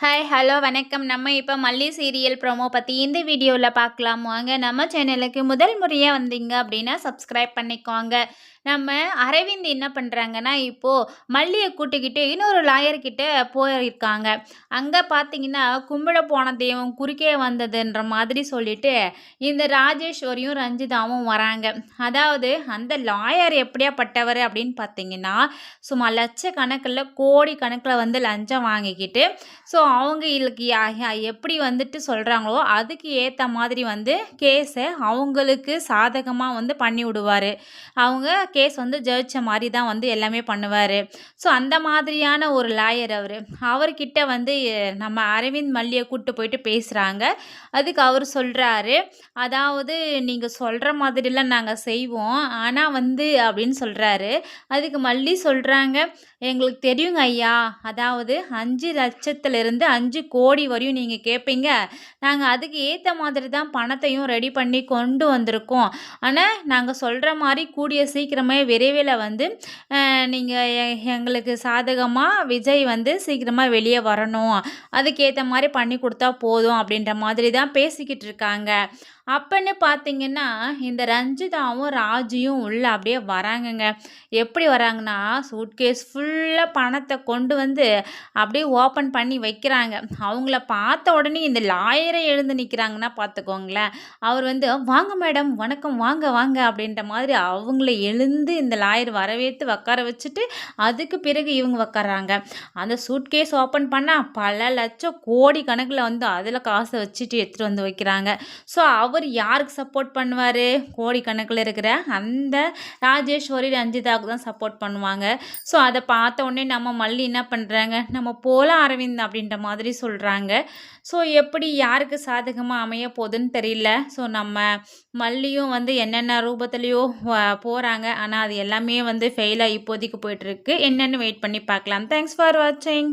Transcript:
Hi hello வணக்கம். நம்ம இப்போ மல்லி சீரியல் ப்ரோமோ பற்றி இந்த வீடியோவில் பார்க்கலாம் வாங்க. நம்ம சேனலுக்கு முதல் முறையாக வந்தீங்க அப்படின்னா சப்ஸ்கிரைப் பண்ணிக்கோங்க. நம்ம அரவிந்த் என்ன பண்ணுறாங்கன்னா இப்போது மல்லியை கூட்டிக்கிட்டு இன்னொரு லாயர்கிட்ட போயிருக்காங்க. அங்கே பார்த்தீங்கன்னா கும்பிட போன தெய்வம் குறுக்கே வந்ததுன்ற மாதிரி சொல்லிட்டு இந்த ராஜேஸ்வரியும் ரஞ்சிதாவும் வராங்க. அதாவது அந்த லாயர் எப்படியாப்பட்டவர் அப்படின்னு பார்த்தீங்கன்னா சும்மா லட்சக்கணக்கில் கோடி கணக்கில் வந்து லஞ்சம் வாங்கிக்கிட்டு ஸோ அவங்க இதுக்கு எப்படி வந்துட்டு சொல்கிறாங்களோ அதுக்கு ஏற்ற மாதிரி வந்து கேஸை அவங்களுக்கு சாதகமாக வந்து பண்ணி விடுவார். அவங்க கேஸ் வந்து ஜெயிச்ச மாதிரி தான் வந்து எல்லாமே பண்ணுவார். ஸோ அந்த மாதிரியான ஒரு லாயர் அவர்கிட்ட வந்து நம்ம அரவிந்த் மல்லியை கூப்பிட்டு போயிட்டு பேசுகிறாங்க. அதுக்கு அவர் சொல்கிறாரு, அதாவது நீங்கள் சொல்கிற மாதிரிலாம் நாங்கள் செய்வோம், ஆனால் வந்து அப்படின்னு சொல்கிறாரு. அதுக்கு மல்லி சொல்கிறாங்க, எங்களுக்கு தெரியுங்க ஐயா, அதாவது 5,00,000லேருந்து 5,00,00,000 வரையும் நீங்கள் கேட்பீங்க, நாங்கள் அதுக்கு ஏற்ற மாதிரி தான் பணத்தையும் ரெடி பண்ணி கொண்டு வந்திருக்கோம். ஆனால் நாங்கள் சொல்கிற மாதிரி கூடிய சீக்கிரமே விரைவில் வந்து நீங்கள் எங்களுக்கு சாதகமாக விஜய் வந்து சீக்கிரமாக வெளியே வரணும், அதுக்கேற்ற மாதிரி பண்ணி கொடுத்தா போதும் அப்படின்ற மாதிரி தான் பேசிக்கிட்டு இருக்காங்க. அப்பன்னு பார்த்தீங்கன்னா இந்த ரஞ்சிதாவும் ராஜியும் உள்ளே அப்படியே வராங்கங்க. எப்படி வராங்கன்னா சூட்கேஸ் ஃபுல்லாக பணத்தை கொண்டு வந்து அப்படியே ஓப்பன் பண்ணி வைக்கிறாங்க. அவங்கள பார்த்த உடனே இந்த லாயரை எழுந்து நிற்கிறாங்கன்னா பார்த்துக்கோங்களேன். அவர் வந்து வாங்க மேடம் வணக்கம் வாங்க வாங்க அப்படின்ற மாதிரி அவங்கள எழுந்து இந்த லாயர் வரவேற்று உட்கார வச்சுட்டு அதுக்கு பிறகு இவங்க உட்காராங்க. அந்த சூட்கேஸ் ஓப்பன் பண்ணால் பல லட்சம் கோடி கணக்கில் வந்து அதில் காசை வச்சுட்டு எடுத்துகிட்டு வந்து வைக்கிறாங்க. ஸோ அவர் யாருக்கு சப்போர்ட் பண்ணுவார்? கோடிக்கணக்கில் இருக்கிற அந்த ராஜேஸ்வரி ரஞ்சிதாவுக்கு தான் சப்போர்ட் பண்ணுவாங்க. ஸோ அதை பார்த்த உடனே நம்ம மல்லி என்ன பண்ணுறாங்க, நம்ம போகலாம் அரவிந்த் அப்படின்ற மாதிரி சொல்கிறாங்க. ஸோ எப்படி யாருக்கு சாதகமாக அமைய போகுதுன்னு தெரியல. ஸோ நம்ம மல்லியும் வந்து என்னென்ன ரூபத்துலேயோ போகிறாங்க. ஆனால் அது எல்லாமே வந்து ஃபெயிலாக இப்போதைக்கு போயிட்டுருக்கு. என்னென்னு வெயிட் பண்ணி பார்க்கலாம். தேங்க்ஸ் ஃபார் வாட்சிங்.